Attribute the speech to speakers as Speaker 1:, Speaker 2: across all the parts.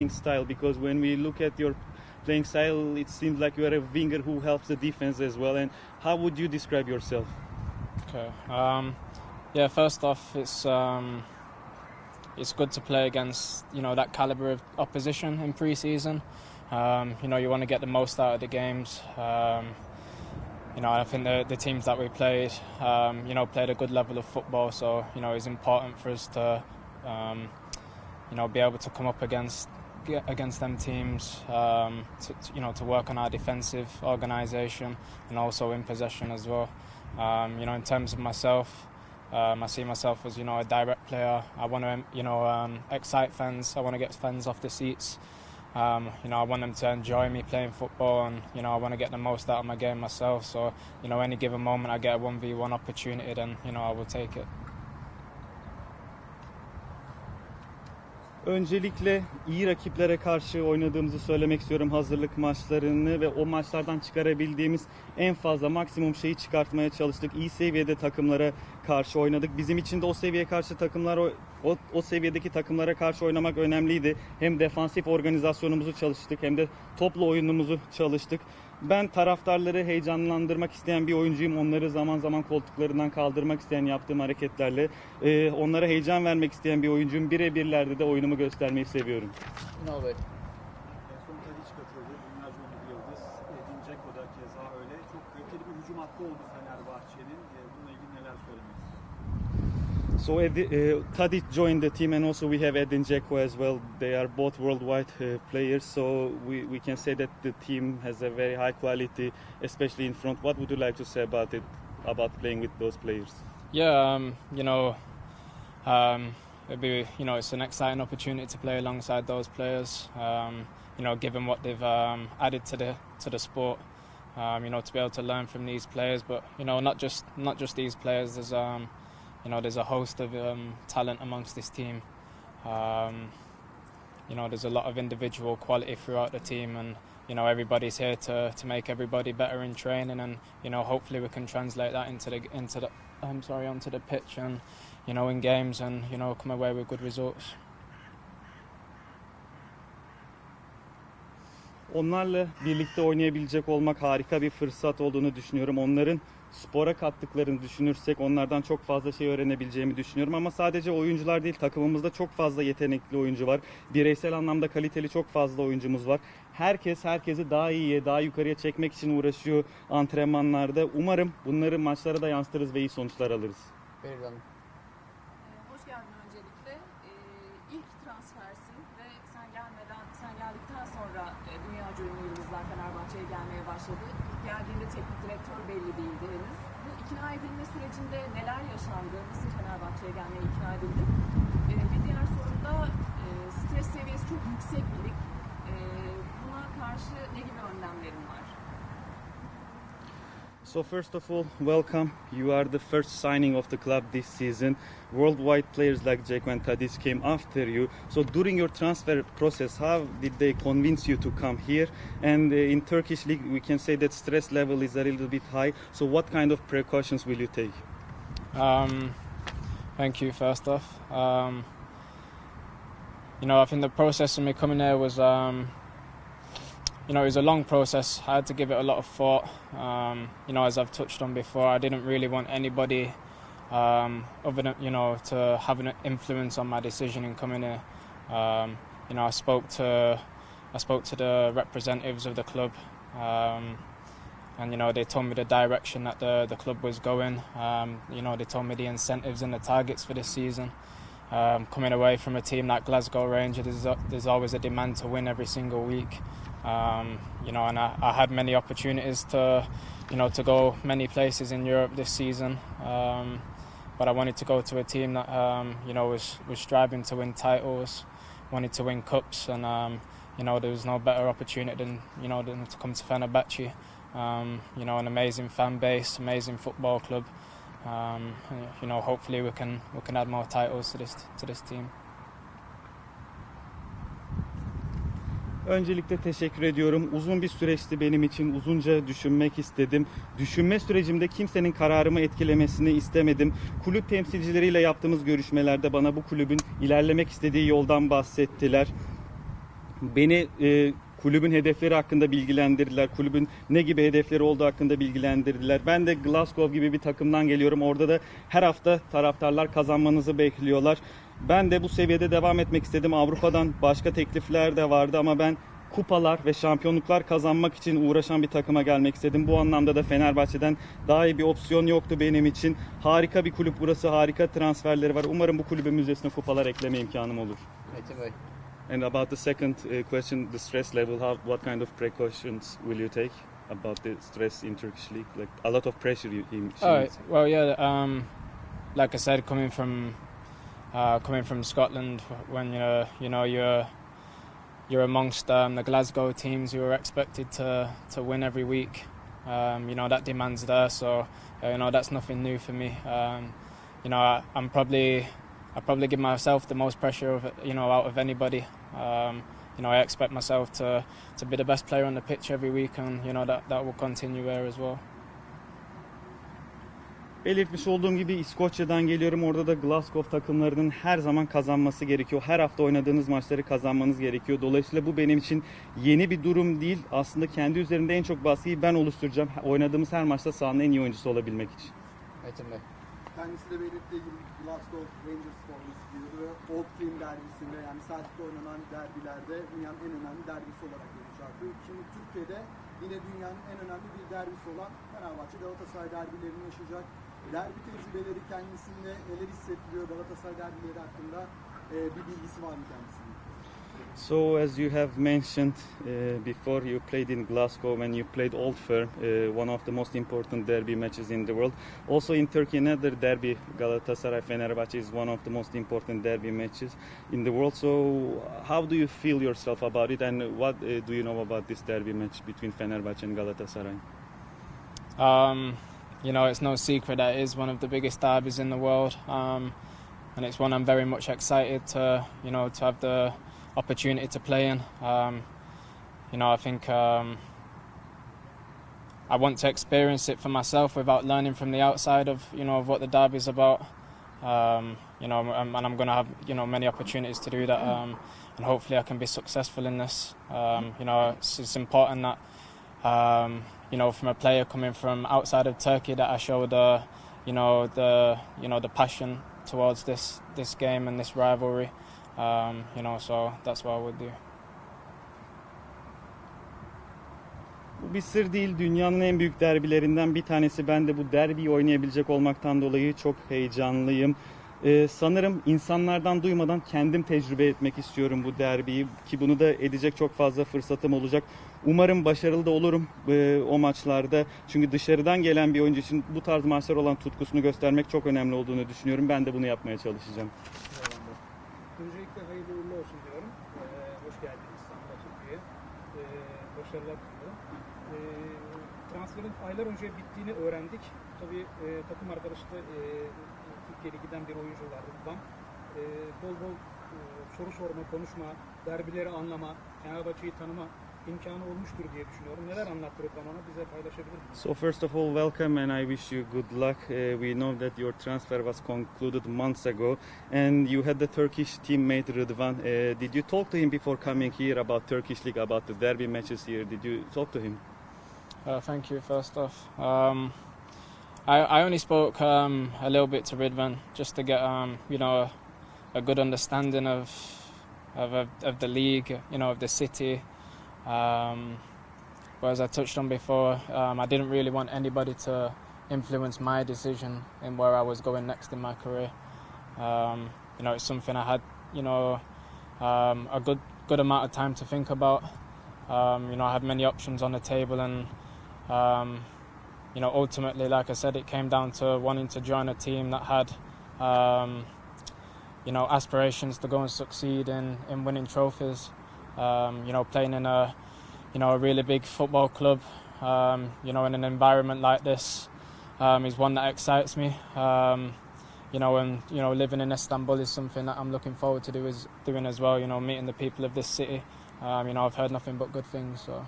Speaker 1: style, because when we look at your playing style, it seems like you are a winger who helps the defense as well. And how would you describe yourself?
Speaker 2: Okay. Yeah. First off, it's good to play against that caliber of opposition in pre-season. You want to get the most out of the games. I think the teams that we played, played a good level of football. So it's important for us to be able to come up against them teams, to work on our defensive organisation and also in possession as well. In terms of myself, I see myself as a direct player. I want to excite fans. I want to get fans off the seats. I want them to enjoy me playing football, and I want to get the most out of my game myself. So any given moment I get a 1v1 opportunity, then I will take it.
Speaker 1: Öncelikle iyi rakiplere karşı oynadığımızı söylemek istiyorum, hazırlık maçlarını, ve o maçlardan çıkarabildiğimiz en fazla maksimum şeyi çıkartmaya çalıştık. İyi seviyede takımlara karşı oynadık. Bizim için de o seviyedeki takımlara karşı oynamak önemliydi. Hem defansif organizasyonumuzu çalıştık hem de topla oyunumuzu çalıştık. Ben taraftarları heyecanlandırmak isteyen bir oyuncuyum. Onları zaman zaman koltuklarından kaldırmak isteyen yaptığım hareketlerle onlara heyecan vermek isteyen bir oyuncuyum. Birebirlerde de oyunumu göstermeyi seviyorum.
Speaker 3: Ünal Bey.
Speaker 4: Son hiç katıldı. Dünyaca ünlü bir yıldız. Edin Dzeko da keza öyle. Çok kaliteli bir hücum hattı oldu Fenerbahçe'nin. Bununla ilgili neler söylemek istiyorsunuz?
Speaker 1: So Tadic joined the team, and also we have Edin Dzeko as well. They are both worldwide players, so we can say that the team has a very high quality, especially in front. What would you like to say about it, about playing with those players?
Speaker 2: Yeah, it'd be it's an exciting opportunity to play alongside those players. Given what they've added to the sport, to be able to learn from these players, but not just these players. There's a host of talent amongst this team. There's a lot of individual quality throughout the team, and everybody's here to make everybody better in training, and hopefully we can translate that onto the pitch, and in games, and come away with good results.
Speaker 1: Onlarla birlikte oynayabilecek olmak harika bir fırsat olduğunu düşünüyorum. Onların spora kattıklarını düşünürsek onlardan çok fazla şey öğrenebileceğimi düşünüyorum. Ama sadece oyuncular değil, takımımızda çok fazla yetenekli oyuncu var. Bireysel anlamda kaliteli çok fazla oyuncumuz var. Herkes herkesi daha iyiye, daha yukarıya çekmek için uğraşıyor antrenmanlarda. Umarım bunları maçlara da yansıtırız ve iyi sonuçlar alırız.
Speaker 3: Biri Hanım.
Speaker 5: Hoş geldin öncelikle. İlk transfersin ve sen geldikten sonra dünyaca ünlü yıldızlar Fenerbahçe'ye gelmeye başladı. İlk geldiğinde teknik direktör belli değildi henüz. Bu ikna edilme sürecinde neler yaşandı? Nasıl Fenerbahçe'ye gelmeye ikna edildi? Bir diğer sorum da stres seviyesi çok yüksek bir lig. Buna karşı ne gibi önlemlerin var?
Speaker 1: So first of all, welcome. You are the first signing of the club this season. Worldwide players like Dzeko and Tadic came after you. So during your transfer process, how did they convince you to come here? And in Turkish league, we can say that stress level is a little bit high. So what kind of precautions will you take?
Speaker 2: Thank you, first off. I think the process of me coming here was it was a long process. I had to give it a lot of thought. As I've touched on before, I didn't really want anybody other than, to have an influence on my decision in coming here. I spoke to the representatives of the club, and they told me the direction that the club was going. They told me the incentives and the targets for this season. Coming away from a team like Glasgow Rangers, there's always a demand to win every single week. And I had many opportunities to go many places in Europe this season. But I wanted to go to a team that, was striving to win titles, wanted to win cups, and, there was no better opportunity than to come to Fenerbahce. An amazing fan base, amazing football club. Hopefully we can add more titles to this team.
Speaker 1: Öncelikle teşekkür ediyorum. Uzun bir süreçti benim için. Uzunca düşünmek istedim. Düşünme sürecimde kimsenin kararımı etkilemesini istemedim. Kulüp temsilcileriyle yaptığımız görüşmelerde bana bu kulübün ilerlemek istediği yoldan bahsettiler. Beni kulübün hedefleri hakkında bilgilendirdiler. Kulübün ne gibi hedefleri olduğu hakkında bilgilendirdiler. Ben de Glasgow gibi bir takımdan geliyorum. Orada da her hafta taraftarlar kazanmanızı bekliyorlar. Ben de bu seviyede devam etmek istedim. Avrupa'dan başka teklifler de vardı ama ben kupalar ve şampiyonluklar kazanmak için uğraşan bir takıma gelmek istedim. Bu anlamda da Fenerbahçe'den daha iyi bir opsiyon yoktu benim için. Harika bir kulüp burası, harika transferleri var. Umarım bu kulübün müzesine kupalar ekleme imkanım olur. And about the second question, the stress level, what kind of precautions will you take about the stress in Turkish league? Like a lot of pressure she needs.
Speaker 2: Well, yeah. Like I said, coming from Scotland, when you're amongst the Glasgow teams, you are expected to win every week. That demand's there, so that's nothing new for me. I probably give myself the most pressure out of anybody. I expect myself to be the best player on the pitch every week, and that will continue there as well.
Speaker 1: Belirtmiş olduğum gibi İskoçya'dan geliyorum. Orada da Glasgow takımlarının her zaman kazanması gerekiyor. Her hafta oynadığınız maçları kazanmanız gerekiyor. Dolayısıyla bu benim için yeni bir durum değil. Aslında kendi üzerimde en çok baskıyı ben oluşturacağım. Oynadığımız her maçta sahanın en iyi oyuncusu olabilmek için.
Speaker 4: Kendisi de belirttiği gibi Glasgow Rangers forması giyiyordu ve Old Firm derbisinde, yani saatte oynanan derbilerde dünyanın en önemli derbisi olarak gözüküyordu. Şimdi Türkiye'de yine dünyanın en önemli bir derbisi olan Fenerbahçe Galatasaray derbilerini yaşayacak. Derbi tecrübeleri kendisinde neler hissettiriyor, Galatasaray derbileri hakkında bir bilgisi var mı kendisinin?
Speaker 1: So as you have mentioned before, you played in Glasgow and you played Old Firm, one of the most important derby matches in the world. Also in Turkey, another derby, Galatasaray Fenerbahce, is one of the most important derby matches in the world. So how do you feel yourself about it, and what do you know about this derby match between Fenerbahce and Galatasaray?
Speaker 2: It's no secret that it is one of the biggest derbies in the world, and it's one I'm very much excited to have the opportunity to play in. I think I want to experience it for myself without learning from the outside of what the derby is about. And I'm going to have many opportunities to do that, and hopefully I can be successful in this. It's important that from a player coming from outside of Turkey that I show the passion towards this game and this rivalry. So that's what I would do.
Speaker 1: Bu bir sır değil. Dünyanın en büyük derbilerinden bir tanesi. Ben de bu derbiyi oynayabilecek olmaktan dolayı çok heyecanlıyım. Sanırım insanlardan duymadan kendim tecrübe etmek istiyorum bu derbiyi, ki bunu da edecek çok fazla fırsatım olacak. Umarım başarılı da olurum o maçlarda. Çünkü dışarıdan gelen bir oyuncu için bu tarz maçlar olan tutkusunu göstermek çok önemli olduğunu düşünüyorum. Ben de bunu yapmaya çalışacağım.
Speaker 3: Öncelikle hayırlı uğurlu olsun diyorum. Hoş geldiniz İstanbul'a, Türkiye'ye. Başarılar diliyorum. Transferin aylar önce bittiğini öğrendik. Tabii takım arkadaşı da Türkiye'ye giden bir oyuncu vardı buradan. Bol bol soru sorma, konuşma, derbileri anlama, Fenerbahçe'yi tanıma imkanı olmuştur diye düşünüyorum. Neler anlattırıp bana bize paylaşabilir misiniz?
Speaker 1: So first of all, welcome and I wish you good luck. We know that your transfer was concluded months ago and you had the Turkish teammate Rıdvan. Did you talk to him before coming here about Turkish League, about the derby matches here? Did you talk to him?
Speaker 2: Thank you, first off. I only spoke a little bit to Rıdvan just to get a good understanding of the league, of the city. But as I touched on before, I didn't really want anybody to influence my decision in where I was going next in my career. It's something I had, a good amount of time to think about. I had many options on the table, and ultimately, like I said, it came down to wanting to join a team that had, aspirations to go and succeed in winning trophies. Playing in a really big football club, in an environment like this, is one that excites me. And living in Istanbul is something that I'm looking forward to doing as well. Meeting the people of this city. I've heard nothing but good things. So.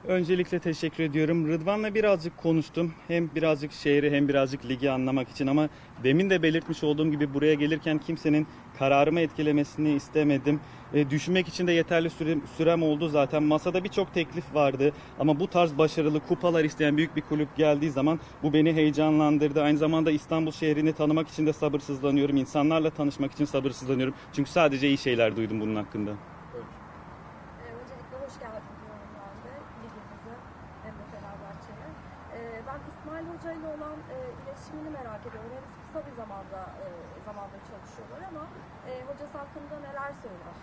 Speaker 1: Öncelikle teşekkür ediyorum. Rıdvan'la birazcık konuştum. Hem birazcık şehri hem birazcık ligi anlamak için ama demin de belirtmiş olduğum gibi buraya gelirken kimsenin kararımı etkilemesini istemedim. Düşünmek için de yeterli sürem oldu zaten. Masada birçok teklif vardı ama bu tarz başarılı kupalar isteyen büyük bir kulüp geldiği zaman bu beni heyecanlandırdı. Aynı zamanda İstanbul şehrini tanımak için de sabırsızlanıyorum. İnsanlarla tanışmak için sabırsızlanıyorum. Çünkü sadece iyi şeyler duydum bunun hakkında.
Speaker 6: Öncelikle hoş geldin diyorum ben de ligimize hem de Fenerbahçe'ye. Ben İsmail Hoca ile olan iletişimini merak ediyorum. Henüz kısa bir zamanda çalışıyorlar ama hocası hakkında neler söyler?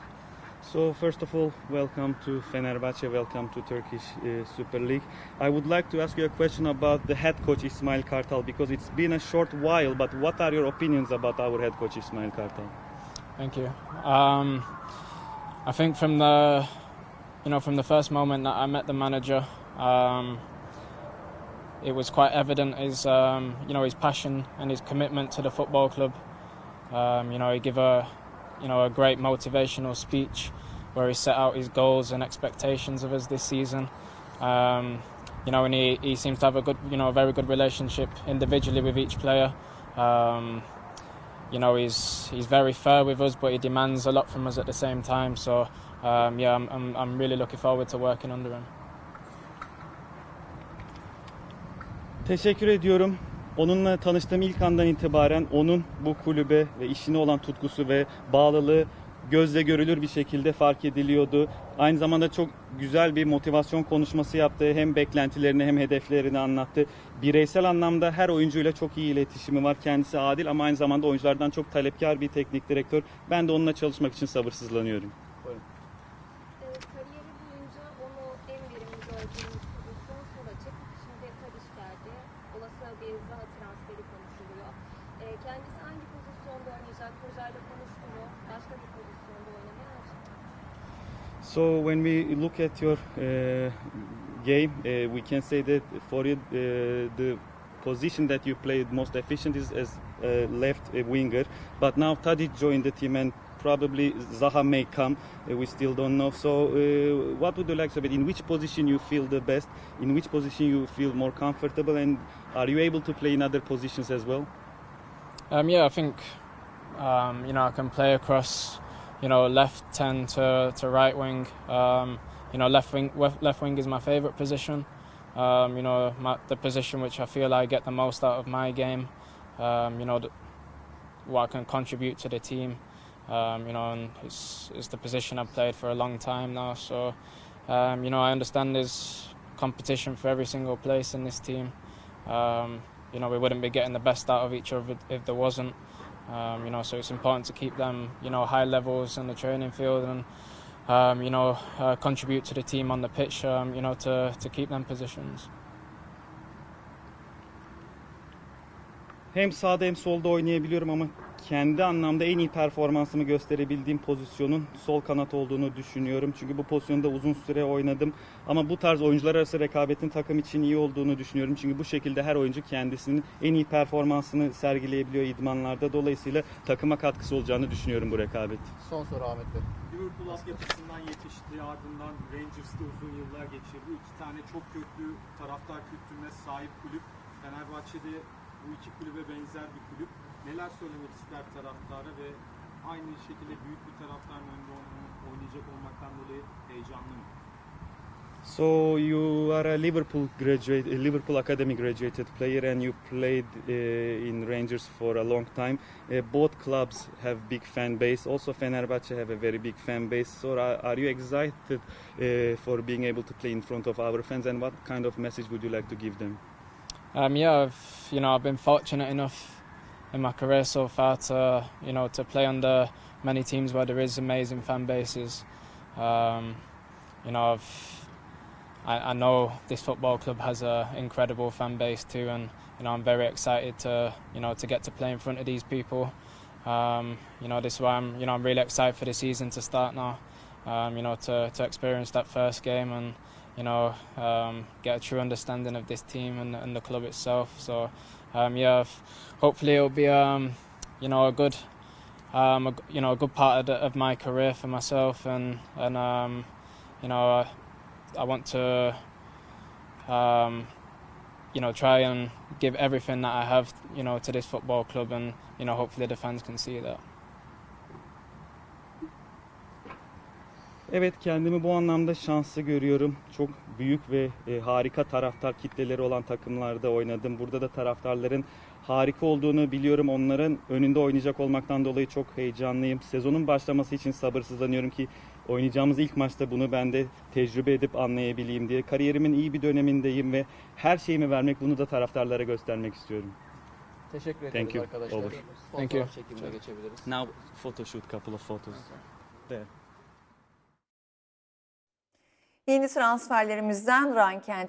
Speaker 1: So first of all, welcome to Fenerbahce, welcome to Turkish Super League. I would like to ask you a question about the head coach Ismail Kartal because it's been a short while, but what are your opinions about our head coach Ismail Kartal?
Speaker 2: Thank you. I think from the first moment that I met the manager, it was quite evident his passion and his commitment to the football club. He gave a great motivational speech where he set out his goals and expectations of us this season. And he seems to have a very good relationship individually with each player. He's very fair with us, but he demands a lot from us at the same time. So I'm really looking forward to working under him.
Speaker 1: Teşekkür ediyorum. Onunla tanıştığım ilk andan itibaren onun bu kulübe ve işine olan tutkusu ve bağlılığı gözle görülür bir şekilde fark ediliyordu. Aynı zamanda çok güzel bir motivasyon konuşması yaptı. Hem beklentilerini hem hedeflerini anlattı. Bireysel anlamda her oyuncuyla çok iyi iletişimi var. Kendisi adil ama aynı zamanda oyunculardan çok talepkar bir teknik direktör. Ben de onunla çalışmak için sabırsızlanıyorum.
Speaker 6: Kariyeri boyunca onu en verimli gördüğümüz pozisyon sol açık. Şimdi Tadiç geldi. Olası bir Zaha transferi konuşuluyor. Kendisi hangi pozisyonda oynayacak? Hocayla konuştu mu? Başka bir pozisyonda oynamaya açık.
Speaker 1: So when we look at your game, we can say that for you the position that you played most efficient is as left winger. But now Tadic joined the team and probably Zaha may come. We still don't know. So what would you like to say? In which position you feel the best? In which position you feel more comfortable? And are you able to play in other positions as well?
Speaker 2: I think I can play across left 10 to right wing. Left wing is my favourite position. The position which I feel I get the most out of my game. What I can contribute to the team. And it's the position I've played for a long time now. So, I understand there's competition for every single place in this team. We wouldn't be getting the best out of each other if there wasn't. So it's important to keep them, high levels in the training field and, contribute to the team on the pitch, to keep them positions.
Speaker 1: Hem sağda hem solda oynayabiliyorum ama kendi anlamda en iyi performansımı gösterebildiğim pozisyonun sol kanat olduğunu düşünüyorum. Çünkü bu pozisyonda uzun süre oynadım. Ama bu tarz oyuncular arası rekabetin takım için iyi olduğunu düşünüyorum. Çünkü bu şekilde her oyuncu kendisinin en iyi performansını sergileyebiliyor idmanlarda. Dolayısıyla takıma katkısı olacağını düşünüyorum bu rekabet.
Speaker 4: Son soru Ahmet Bey.
Speaker 7: Liverpool altyapısından yetişti, ardından Rangers'ta uzun yıllar geçirdi. İki tane çok köklü taraftar kültürüne sahip kulüp. Fenerbahçe'de bu iki kulübe benzer bir kulüp. Neler söylemek ister taraftara ve aynı şekilde büyük bir taraftarın önünde oynayacak olmaktan dolayı heyecanlı mı?
Speaker 1: So you are a Liverpool Academy graduated player, and you played in Rangers for a long time. Both clubs have big fan base. Also, Fenerbahce have a very big fan base. So, are you excited for being able to play in front of our fans? And what kind of message would you like to give them?
Speaker 2: I've been fortunate enough in my career so far to play under many teams where there is amazing fan bases. I know this football club has an incredible fan base too, and I'm very excited to get to play in front of these people. This is why I'm really excited for the season to start now. To experience that first game and get a true understanding of this team and the club itself. So hopefully it'll be a good part of my career for myself, and I want to try and give everything that I have, to this football club, and hopefully the fans can see that.
Speaker 1: Evet, kendimi bu anlamda şanslı görüyorum. Çok büyük ve harika taraftar kitleleri olan takımlarda oynadım. Burada da taraftarların harika olduğunu biliyorum. Onların önünde oynayacak olmaktan dolayı çok heyecanlıyım. Sezonun başlaması için sabırsızlanıyorum ki oynayacağımız ilk maçta bunu ben de tecrübe edip anlayabileyim diye. Kariyerimin iyi bir dönemindeyim ve her şeyimi vermek, bunu da taraftarlara göstermek istiyorum.
Speaker 8: Teşekkür ederiz
Speaker 1: Thank you.
Speaker 8: arkadaşlar.
Speaker 1: Olur.
Speaker 2: Thank you.
Speaker 8: Fotoğraf çekimine geçebiliriz.
Speaker 1: Now photoshoot, couple of photos. There.
Speaker 9: Yeni transferlerimizden Ranken